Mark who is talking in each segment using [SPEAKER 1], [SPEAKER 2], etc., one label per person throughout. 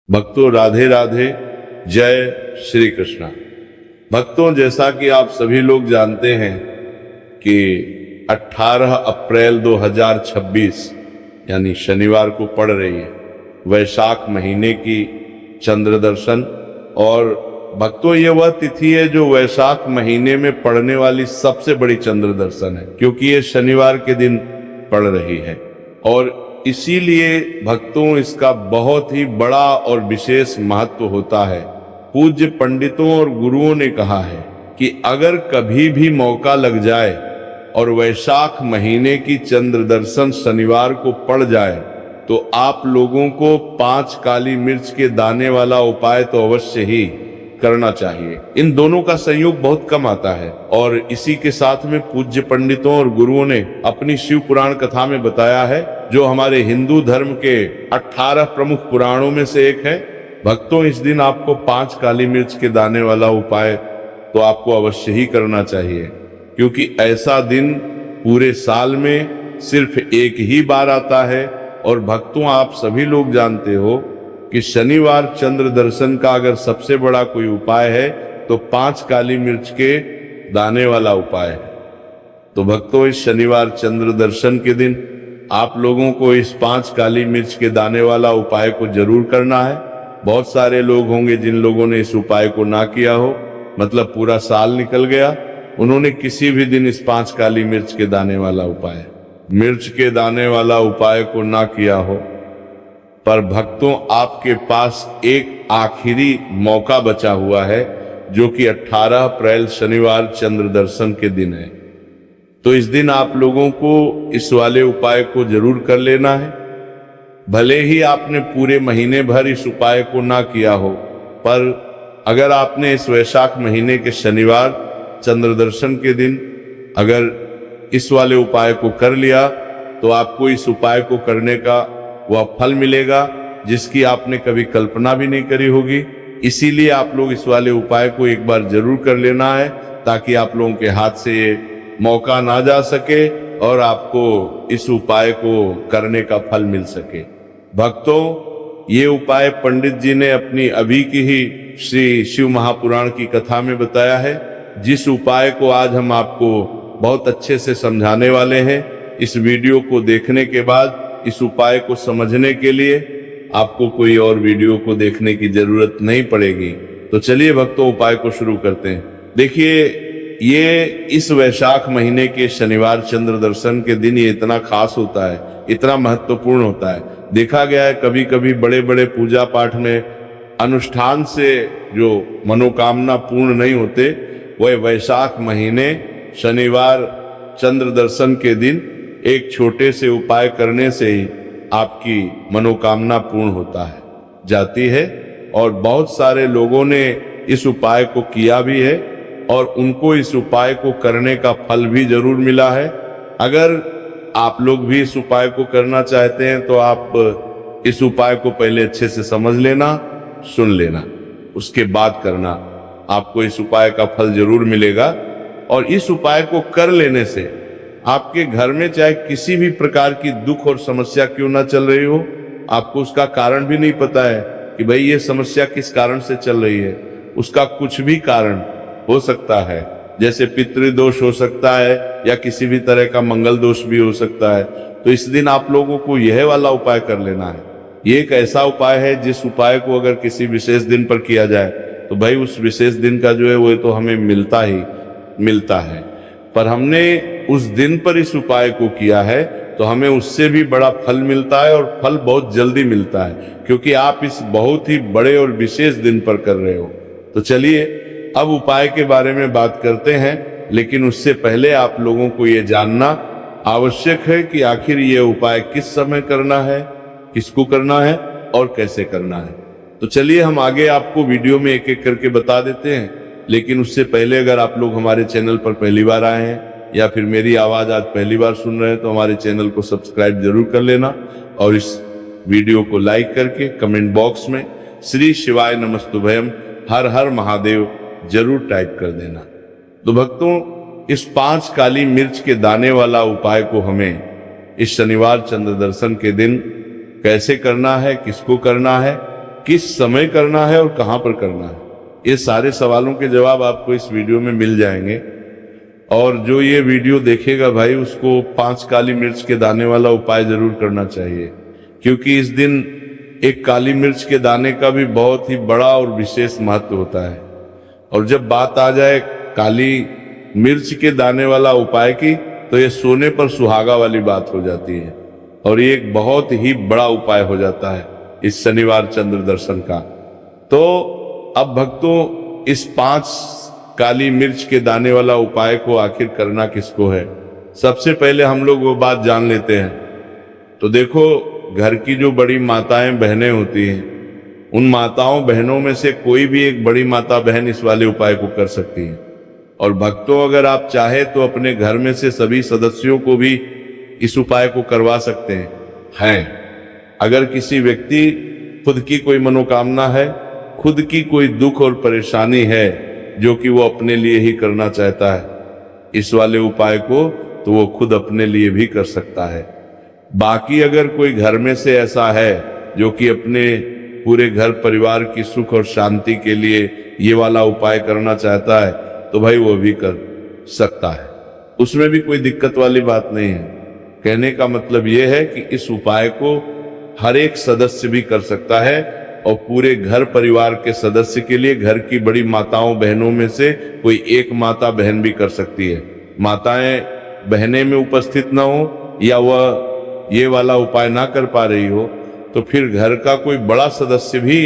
[SPEAKER 1] भक्तों राधे राधे, जय श्री कृष्णा। भक्तों, जैसा कि आप सभी लोग जानते हैं कि 18 अप्रैल 2026 यानी शनिवार को पड़ रही है वैशाख महीने की चंद्र दर्शन। और भक्तों, ये वह तिथि है जो वैशाख महीने में पड़ने वाली सबसे बड़ी चंद्र दर्शन है, क्योंकि ये शनिवार के दिन पड़ रही है। और इसीलिए भक्तों इसका बहुत ही बड़ा और विशेष महत्व होता है। पूज्य पंडितों और गुरुओं ने कहा है कि अगर कभी भी मौका लग जाए और वैशाख महीने की चंद्र दर्शन शनिवार को पड़ जाए तो आप लोगों को 5 काली मिर्च के दाने वाला उपाय तो अवश्य ही करना चाहिए। इन दोनों का संयोग बहुत कम आता है। और इसी के साथ में पूज्य पंडितों और गुरुओं ने अपनी शिव पुराण कथा में बताया है, जो हमारे हिंदू धर्म के 18 प्रमुख पुराणों में से एक है। भक्तों, इस दिन आपको 5 काली मिर्च के दाने वाला उपाय तो आपको अवश्य ही करना चाहिए, क्योंकि ऐसा दिन पूरे साल में सिर्फ एक ही बार आता है। और भक्तों, आप सभी लोग जानते हो कि शनिवार चंद्र दर्शन का अगर सबसे बड़ा कोई उपाय है तो 5 काली मिर्च के दाने वाला उपाय है। तो भक्तों, इस शनिवार चंद्र दर्शन के दिन आप लोगों को इस 5 काली मिर्च के दाने वाला उपाय को जरूर करना है। बहुत सारे लोग होंगे जिन लोगों ने इस उपाय को ना किया हो, मतलब पूरा साल निकल गया, उन्होंने किसी भी दिन इस 5 काली मिर्च के दाने वाला उपाय, मिर्च के दाने वाला उपाय को ना किया हो। पर भक्तों, आपके पास एक आखिरी मौका बचा हुआ है, जो कि 18 अप्रैल शनिवार चंद्र दर्शन के दिन है। तो इस दिन आप लोगों को इस वाले उपाय को जरूर कर लेना है। भले ही आपने पूरे महीने भर इस उपाय को ना किया हो, पर अगर आपने इस वैशाख महीने के शनिवार चंद्र दर्शन के दिन अगर इस वाले उपाय को कर लिया तो आपको इस उपाय को करने का वह फल मिलेगा जिसकी आपने कभी कल्पना भी नहीं करी होगी। इसीलिए आप लोग इस वाले उपाय को एक बार जरूर कर लेना है, ताकि आप लोगों के हाथ से ये मौका ना जा सके और आपको इस उपाय को करने का फल मिल सके। भक्तों, ये उपाय पंडित जी ने अपनी अभी की ही श्री शिव महापुराण की कथा में बताया है, जिस उपाय को आज हम आपको बहुत अच्छे से समझाने वाले हैं। इस वीडियो को देखने के बाद इस उपाय को समझने के लिए आपको कोई और वीडियो को देखने की जरूरत नहीं पड़ेगी। तो चलिए भक्तों, उपाय को शुरू करते हैं। देखिए, ये इस वैशाख महीने के शनिवार चंद्र दर्शन के दिन ये इतना खास होता है, इतना महत्वपूर्ण होता है। देखा गया है कभी कभी बड़े बड़े पूजा पाठ में अनुष्ठान से जो मनोकामना पूर्ण नहीं होते, वह वैशाख महीने शनिवार चंद्र दर्शन के दिन एक छोटे से उपाय करने से ही आपकी मनोकामना पूर्ण होता है, जाती है। और बहुत सारे लोगों ने इस उपाय को किया भी है और उनको इस उपाय को करने का फल भी जरूर मिला है। अगर आप लोग भी इस उपाय को करना चाहते हैं तो आप इस उपाय को पहले अच्छे से समझ लेना, सुन लेना, उसके बाद करना। आपको इस उपाय का फल जरूर मिलेगा। और इस उपाय को कर लेने से आपके घर में चाहे किसी भी प्रकार की दुख और समस्या क्यों ना चल रही हो, आपको उसका कारण भी नहीं पता है कि भाई ये समस्या किस कारण से चल रही है, उसका कुछ भी कारण हो सकता है। जैसे पितृदोष हो सकता है या किसी भी तरह का मंगल दोष भी हो सकता है। तो इस दिन आप लोगों को यह वाला उपाय कर लेना है। ये एक ऐसा उपाय है जिस उपाय को अगर किसी विशेष दिन पर किया जाए तो भाई उस विशेष दिन का जो है वो तो हमें मिलता ही मिलता है। पर हमने उस दिन पर इस उपाय को किया है तो हमें उससे भी बड़ा फल मिलता है, और फल बहुत जल्दी मिलता है, क्योंकि आप इस बहुत ही बड़े और विशेष दिन पर कर रहे हो। तो चलिए अब उपाय के बारे में बात करते हैं, लेकिन उससे पहले आप लोगों को ये जानना आवश्यक है कि आखिर ये उपाय किस समय करना है, किसको करना है और कैसे करना है। तो चलिए हम आगे आपको वीडियो में एक एक करके बता देते हैं। लेकिन उससे पहले अगर आप लोग हमारे चैनल पर पहली बार आए हैं या फिर मेरी आवाज आज पहली बार सुन रहे हैं तो हमारे चैनल को सब्सक्राइब जरूर कर लेना, और इस वीडियो को लाइक करके कमेंट बॉक्स में श्री शिवाय नमस्तुभयम हर हर महादेव जरूर टाइप कर देना। तो भक्तों, इस 5 काली मिर्च के दाने वाला उपाय को हमें इस शनिवार चंद्र दर्शन के दिन कैसे करना है, किसको करना है, किस समय करना है और कहां पर करना है, ये सारे सवालों के जवाब आपको इस वीडियो में मिल जाएंगे। और जो ये वीडियो देखेगा भाई, उसको 5 काली मिर्च के दाने वाला उपाय जरूर करना चाहिए, क्योंकि इस दिन एक काली मिर्च के दाने का भी बहुत ही बड़ा और विशेष महत्व होता है। और जब बात आ जाए काली मिर्च के दाने वाला उपाय की, तो ये सोने पर सुहागा वाली बात हो जाती है, और ये एक बहुत ही बड़ा उपाय हो जाता है इस शनिवार चंद्र दर्शन का। तो अब भक्तों, इस 5 काली मिर्च के दाने वाला उपाय को आखिर करना किसको है, सबसे पहले हम लोग वो बात जान लेते हैं। तो देखो, घर की जो बड़ी माताएं बहनें होती हैं, उन माताओं बहनों में से कोई भी एक बड़ी माता बहन इस वाले उपाय को कर सकती है। और भक्तों, अगर आप चाहे तो अपने घर में से सभी सदस्यों को भी इस उपाय को करवा सकते हैं। अगर किसी व्यक्ति खुद की कोई मनोकामना है, खुद की कोई दुख और परेशानी है जो कि वो अपने लिए ही करना चाहता है, इस वाले उपाय को तो वो खुद अपने लिए भी कर सकता है। बाकी अगर कोई घर में से ऐसा है जो कि अपने पूरे घर परिवार की सुख और शांति के लिए ये वाला उपाय करना चाहता है, तो भाई वो भी कर सकता है, उसमें भी कोई दिक्कत वाली बात नहीं है। कहने का मतलब ये है कि इस उपाय को हर एक सदस्य भी कर सकता है, और पूरे घर परिवार के सदस्य के लिए घर की बड़ी माताओं बहनों में से कोई एक माता बहन भी कर सकती है। माताएं बहनें में उपस्थित ना हो या वह ये वाला उपाय ना कर पा रही हो, तो फिर घर का कोई बड़ा सदस्य भी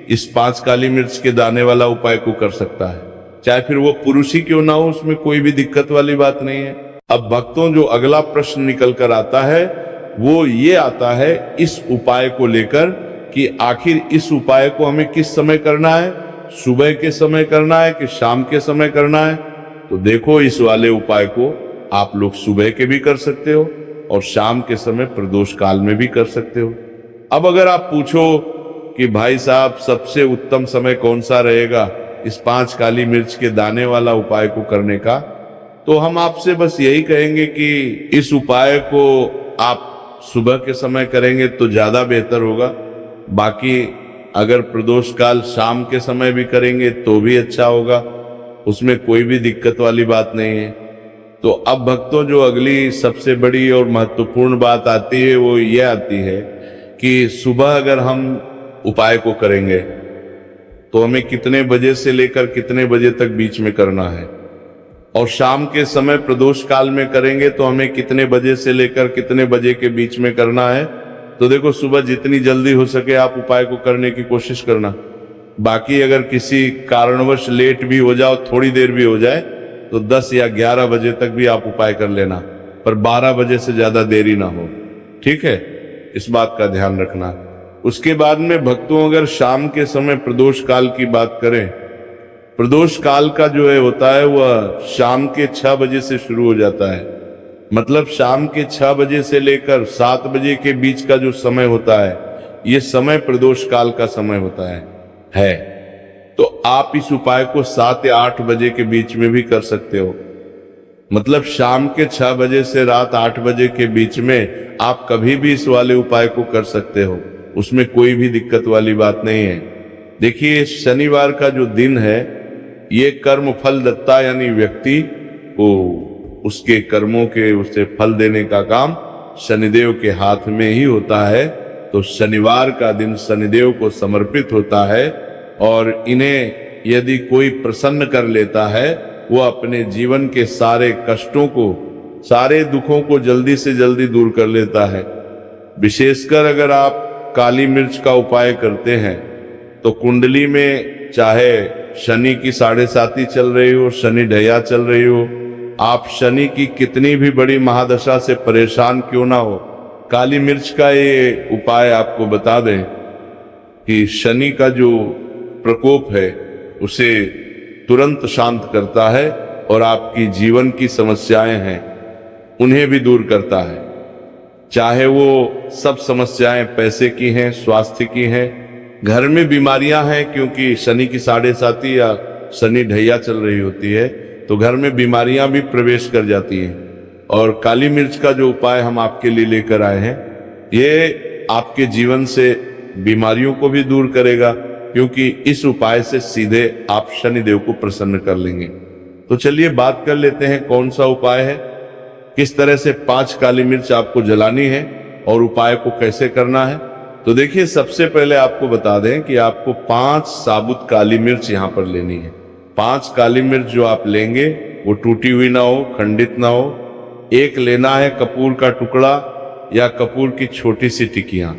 [SPEAKER 1] इस 5 काली मिर्च के दाने वाला उपाय को कर सकता है, चाहे फिर वो पुरुष ही क्यों ना हो, उसमें कोई भी दिक्कत वाली बात नहीं है। अब भक्तों, जो अगला प्रश्न निकल कर आता है वो ये आता है इस उपाय को लेकर कि आखिर इस उपाय को हमें किस समय करना है, सुबह के समय करना है कि शाम के समय करना है। तो देखो, इस वाले उपाय को आप लोग सुबह के भी कर सकते हो और शाम के समय प्रदोष काल में भी कर सकते हो। अब अगर आप पूछो कि भाई साहब, सबसे उत्तम समय कौन सा रहेगा इस 5 काली मिर्च के दाने वाला उपाय को करने का, तो हम आपसे बस यही कहेंगे कि इस उपाय को आप सुबह के समय करेंगे तो ज्यादा बेहतर होगा। बाकी अगर प्रदोष काल शाम के समय भी करेंगे तो भी अच्छा होगा, उसमें कोई भी दिक्कत वाली बात नहीं है। तो अब भक्तों, जो अगली सबसे बड़ी और महत्वपूर्ण बात आती है वो ये आती है कि सुबह अगर हम उपाय को करेंगे तो हमें कितने बजे से लेकर कितने बजे तक बीच में करना है, और शाम के समय प्रदोष काल में करेंगे तो हमें कितने बजे से लेकर कितने बजे के बीच में करना है। तो देखो, सुबह जितनी जल्दी हो सके आप उपाय को करने की कोशिश करना। बाकी अगर किसी कारणवश लेट भी हो जाओ, थोड़ी देर भी हो जाए, तो 10 या 11 बजे तक भी आप उपाय कर लेना, पर 12 बजे से ज्यादा देरी ना हो, ठीक है, इस बात का ध्यान रखना। उसके बाद में भक्तों, अगर शाम के समय प्रदोष काल की बात करें, प्रदोष काल का जो है होता है वह शाम के 6 बजे से शुरू हो जाता है। मतलब शाम के 6 बजे से लेकर 7 बजे के बीच का जो समय होता है, ये समय प्रदोष काल का समय होता है। तो आप इस उपाय को 7 या 8 बजे के बीच में भी कर सकते हो। मतलब शाम के 6 बजे से रात 8 बजे के बीच में आप कभी भी इस वाले उपाय को कर सकते हो, उसमें कोई भी दिक्कत वाली बात नहीं है। देखिए, शनिवार का जो दिन है, ये कर्म फल दत्ता, यानी व्यक्ति को उसके कर्मों के उसे फल देने का काम शनिदेव के हाथ में ही होता है। तो शनिवार का दिन शनिदेव को समर्पित होता है, और इन्हें यदि कोई प्रसन्न कर लेता है, वो अपने जीवन के सारे कष्टों को, सारे दुखों को जल्दी से जल्दी दूर कर लेता है। विशेषकर अगर आप काली मिर्च का उपाय करते हैं तो कुंडली में चाहे शनि की 7.5 चल रही हो, शनि ढैया चल रही हो, आप शनि की कितनी भी बड़ी महादशा से परेशान क्यों ना हो, काली मिर्च का ये उपाय आपको बता दें कि शनि का जो प्रकोप है उसे तुरंत शांत करता है, और आपकी जीवन की समस्याएं हैं उन्हें भी दूर करता है। चाहे वो सब समस्याएं पैसे की हैं, स्वास्थ्य की हैं, घर में बीमारियां हैं, क्योंकि शनि की 7.5 या शनि ढैया चल रही होती है, तो घर में बीमारियां भी प्रवेश कर जाती हैं। और काली मिर्च का जो उपाय हम आपके लिए लेकर आए हैं, ये आपके जीवन से बीमारियों को भी दूर करेगा, क्योंकि इस उपाय से सीधे आप शनिदेव को प्रसन्न कर लेंगे। तो चलिए बात कर लेते हैं कौन सा उपाय है, किस तरह से 5 काली मिर्च आपको जलानी है और उपाय को कैसे करना है। तो देखिए, सबसे पहले आपको बता दें कि आपको 5 साबुत काली मिर्च यहां पर लेनी है। 5 काली मिर्च जो आप लेंगे वो टूटी हुई ना हो, खंडित ना हो। एक लेना है कपूर का टुकड़ा या कपूर की छोटी सी टिकियां।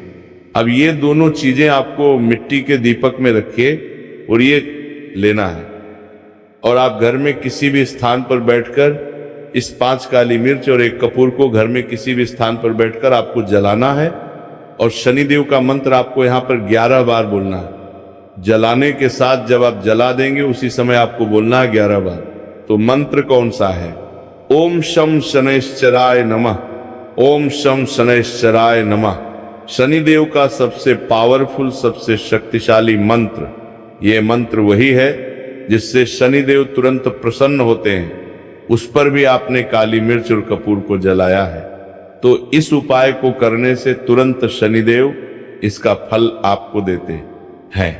[SPEAKER 1] अब ये दोनों चीजें आपको मिट्टी के दीपक में रखिए और ये लेना है, और आप घर में किसी भी स्थान पर बैठकर इस 5 काली मिर्च और एक कपूर को घर में किसी भी स्थान पर बैठकर आपको जलाना है। और शनिदेव का मंत्र आपको यहाँ पर 11 बार बोलना है। जलाने के साथ जब आप जला देंगे उसी समय आपको बोलना है 11 बार। तो मंत्र कौन सा है? ओम शम शनैश्चराय नमः, ओम शम शनैश्चराय नमः। शनिदेव का सबसे पावरफुल, सबसे शक्तिशाली मंत्र, ये मंत्र वही है जिससे शनिदेव तुरंत प्रसन्न होते हैं। उस पर भी आपने काली मिर्च और कपूर को जलाया है। तो इस उपाय को करने से तुरंत शनिदेव इसका फल आपको देते हैं।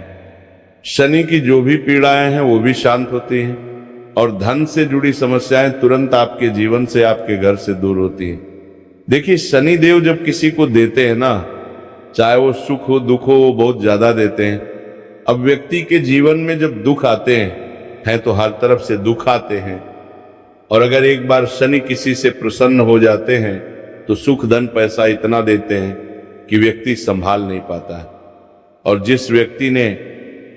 [SPEAKER 1] शनि की जो भी पीड़ाएं हैं वो भी शांत होती हैं, और धन से जुड़ी समस्याएं तुरंत आपके जीवन से, आपके घर से दूर होती हैं। देखिए, शनिदेव जब किसी को देते हैं ना, चाहे वो सुख हो दुख हो, वो बहुत ज्यादा देते हैं। अब व्यक्ति के जीवन में जब दुख आते हैं तो हर तरफ से दुख आते हैं, और अगर एक बार शनि किसी से प्रसन्न हो जाते हैं तो सुख धन पैसा इतना देते हैं कि व्यक्ति संभाल नहीं पाता है। और जिस व्यक्ति ने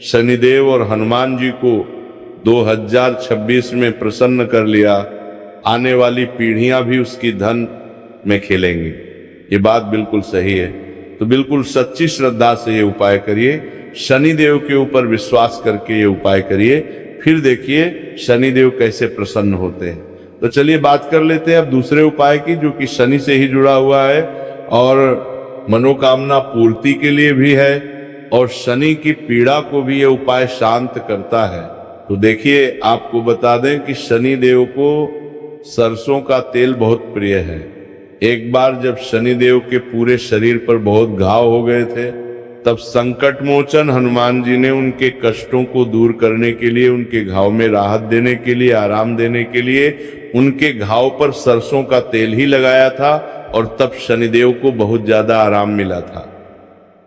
[SPEAKER 1] शनिदेव और हनुमान जी को 2026 में प्रसन्न कर लिया, आने वाली पीढ़ियां भी उसकी धन में खेलेंगी। ये बात बिल्कुल सही है। तो बिल्कुल सच्ची श्रद्धा से ये उपाय करिए, शनिदेव के ऊपर विश्वास करके ये उपाय करिए, फिर देखिए शनिदेव कैसे प्रसन्न होते हैं। तो चलिए बात कर लेते हैं अब दूसरे उपाय की, जो कि शनि से ही जुड़ा हुआ है और मनोकामना पूर्ति के लिए भी है, और शनि की पीड़ा को भी ये उपाय शांत करता है। तो देखिए, आपको बता दें कि शनि देव को सरसों का तेल बहुत प्रिय है। एक बार जब शनिदेव के पूरे शरीर पर बहुत घाव हो गए थे, तब संकट मोचन हनुमान जी ने उनके कष्टों को दूर करने के लिए, उनके घाव में राहत देने के लिए, आराम देने के लिए उनके घाव पर सरसों का तेल ही लगाया था, और तब शनिदेव को बहुत ज्यादा आराम मिला था।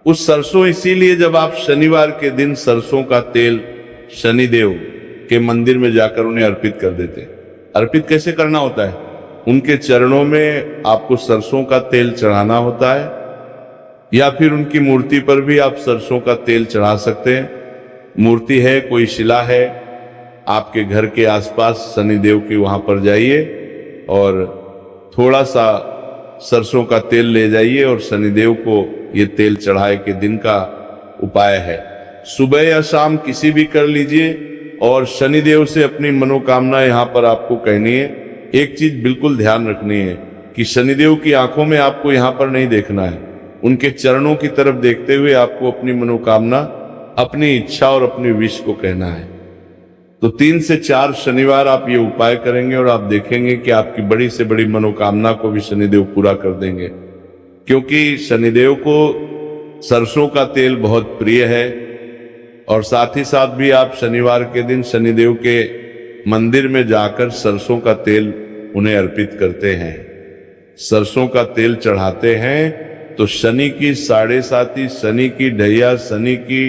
[SPEAKER 1] उस सरसों इसीलिए जब आप शनिवार के दिन सरसों का तेल शनिदेव के मंदिर में जाकर उन्हें अर्पित कर देते। अर्पित कैसे करना होता है? उनके चरणों में आपको सरसों का तेल चढ़ाना होता है, या फिर उनकी मूर्ति पर भी आप सरसों का तेल चढ़ा सकते हैं। मूर्ति है, कोई शिला है, आपके घर के आसपास शनिदेव के वहां पर जाइए और थोड़ा सा सरसों का तेल ले जाइए और शनिदेव को ये तेल चढ़ाए के दिन का उपाय है। सुबह या शाम किसी भी कर लीजिए, और शनिदेव से अपनी मनोकामना यहाँ पर आपको कहनी है। एक चीज बिल्कुल ध्यान रखनी है कि शनिदेव की आंखों में आपको यहाँ पर नहीं देखना है, उनके चरणों की तरफ देखते हुए आपको अपनी मनोकामना, अपनी इच्छा और अपनी विश को कहना है। तो 3 से 4 शनिवार आप ये उपाय करेंगे और आप देखेंगे कि आपकी बड़ी से बड़ी मनोकामना को भी शनिदेव पूरा कर देंगे, क्योंकि शनिदेव को सरसों का तेल बहुत प्रिय है। और साथ ही साथ भी आप शनिवार के दिन शनिदेव के मंदिर में जाकर सरसों का तेल उन्हें अर्पित करते हैं, सरसों का तेल चढ़ाते हैं, तो शनि की 7.5, शनि की ढैया, शनि की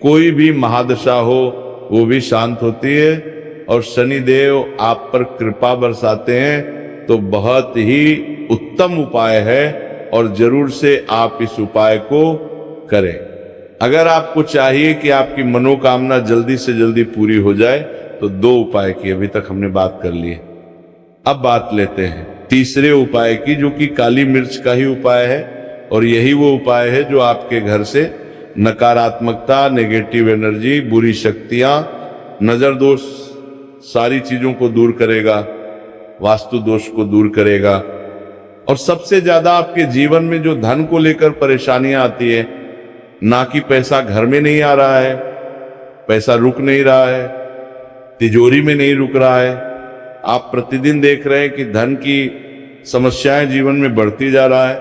[SPEAKER 1] कोई भी महादशा हो वो भी शांत होती है, और शनिदेव आप पर कृपा बरसाते हैं। तो बहुत ही उत्तम उपाय है, और जरूर से आप इस उपाय को करें। अगर आपको चाहिए कि आपकी मनोकामना जल्दी से जल्दी पूरी हो जाए, तो 2 उपाय की अभी तक हमने बात कर ली है। अब बात लेते हैं तीसरे उपाय की, जो कि काली मिर्च का ही उपाय है, और यही वो उपाय है जो आपके घर से नकारात्मकता, नेगेटिव एनर्जी, बुरी शक्तियां, नजर दोष, सारी चीजों को दूर करेगा, वास्तु दोष को दूर करेगा। और सबसे ज्यादा आपके जीवन में जो धन को लेकर परेशानियां आती है, ना कि पैसा घर में नहीं आ रहा है, पैसा रुक नहीं रहा है, तिजोरी में नहीं रुक रहा है, आप प्रतिदिन देख रहे हैं कि धन की समस्याएं जीवन में बढ़ती जा रहा है,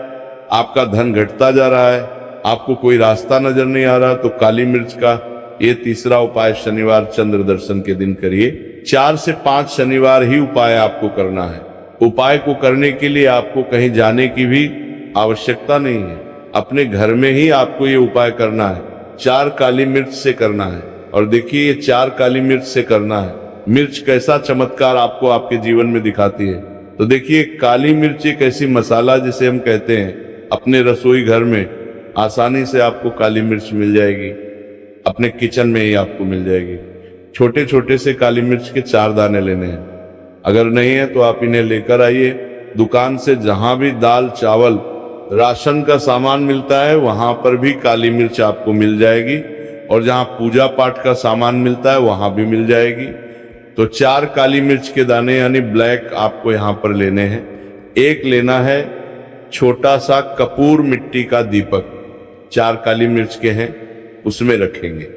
[SPEAKER 1] आपका धन घटता जा रहा है, आपको कोई रास्ता नजर नहीं आ रहा तो काली मिर्च का ये तीसरा उपाय शनिवार चंद्र दर्शन के दिन करिए। 4 से 5 शनिवार ही उपाय आपको करना है। उपाय को करने के लिए आपको कहीं जाने की भी आवश्यकता नहीं है, अपने घर में ही आपको ये उपाय करना है। 4 काली मिर्च से करना है। और देखिए ये 4 काली मिर्च से करना है। मिर्च कैसा चमत्कार आपको आपके जीवन में दिखाती है। तो देखिए काली मिर्च एक ऐसी मसाला जिसे हम कहते हैं, अपने रसोई घर में आसानी से आपको काली मिर्च मिल जाएगी, अपने किचन में ही आपको मिल जाएगी। छोटे छोटे से काली मिर्च के 4 दाने लेने हैं। अगर नहीं है तो आप इन्हें लेकर आइए। दुकान से जहां भी दाल चावल राशन का सामान मिलता है वहां पर भी काली मिर्च आपको मिल जाएगी, और जहां पूजा पाठ का सामान मिलता है वहां भी मिल जाएगी। तो 4 काली मिर्च के दाने यानी ब्लैक आपको यहां पर लेने हैं। एक लेना है छोटा सा कपूर मिट्टी का दीपक, 4 काली मिर्च के हैं उसमें रखेंगे।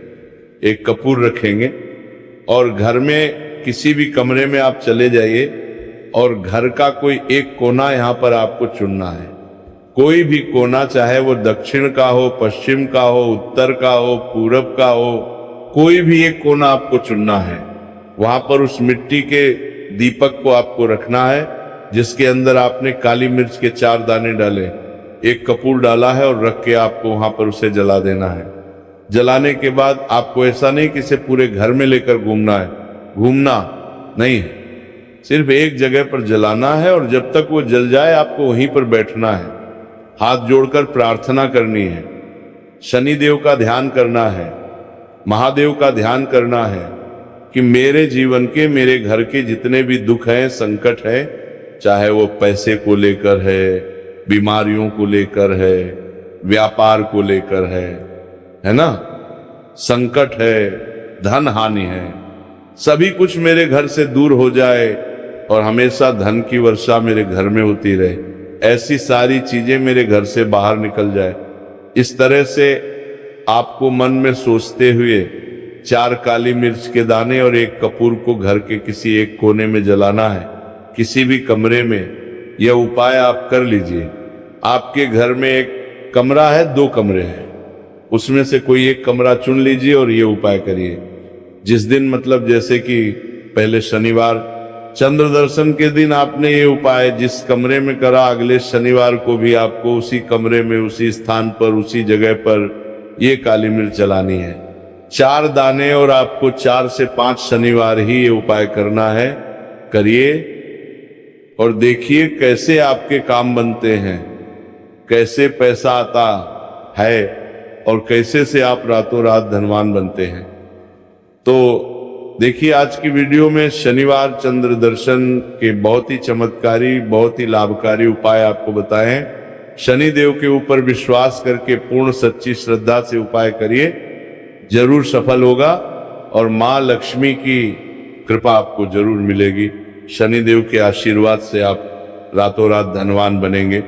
[SPEAKER 1] एक कपूर रखेंगे और घर में किसी भी कमरे में आप चले जाइए और घर का कोई एक कोना यहां पर आपको चुनना है। कोई भी कोना, चाहे वो दक्षिण का हो, पश्चिम का हो, उत्तर का हो, पूरब का हो, कोई भी एक कोना आपको चुनना है। वहां पर उस मिट्टी के दीपक को आपको रखना है जिसके अंदर आपने काली मिर्च के 4 दाने डाले, एक कपूर डाला है और रख के आपको वहां पर उसे जला देना है। जलाने के बाद आपको ऐसा नहीं कि इसे पूरे घर में लेकर घूमना है, घूमना नहीं है, सिर्फ एक जगह पर जलाना है और जब तक वो जल जाए आपको वहीं पर बैठना है। हाथ जोड़कर प्रार्थना करनी है, शनिदेव का ध्यान करना है, महादेव का ध्यान करना है कि मेरे जीवन के, मेरे घर के जितने भी दुख हैं, संकट है, चाहे वो पैसे को लेकर है, बीमारियों को लेकर है, व्यापार को लेकर है ना, संकट है, धन हानि है, सभी कुछ मेरे घर से दूर हो जाए और हमेशा धन की वर्षा मेरे घर में होती रहे, ऐसी सारी चीजें मेरे घर से बाहर निकल जाए। इस तरह से आपको मन में सोचते हुए 4 काली मिर्च के दाने और एक कपूर को घर के किसी एक कोने में जलाना है, किसी भी कमरे में। यह उपाय आप कर लीजिए। आपके घर में एक कमरा है, 2 कमरे हैं, उसमें से कोई एक कमरा चुन लीजिए और ये उपाय करिए। जिस दिन, मतलब जैसे कि पहले शनिवार चंद्र दर्शन के दिन आपने ये उपाय जिस कमरे में करा, अगले शनिवार को भी आपको उसी कमरे में, उसी स्थान पर, उसी जगह पर ये काली मिर्च जलानी है। 4 दाने और आपको 4 से 5 शनिवार ही ये उपाय करना है। करिए और देखिए कैसे आपके काम बनते हैं, कैसे पैसा आता है और कैसे से आप रातों रात धनवान बनते हैं। तो देखिए आज की वीडियो में शनिवार चंद्र दर्शन के बहुत ही चमत्कारी, बहुत ही लाभकारी उपाय आपको बताए हैं। शनिदेव के ऊपर विश्वास करके पूर्ण सच्ची श्रद्धा से उपाय करिए, जरूर सफल होगा और मां लक्ष्मी की कृपा आपको जरूर मिलेगी। शनिदेव के आशीर्वाद से आप रातों रात धनवान बनेंगे।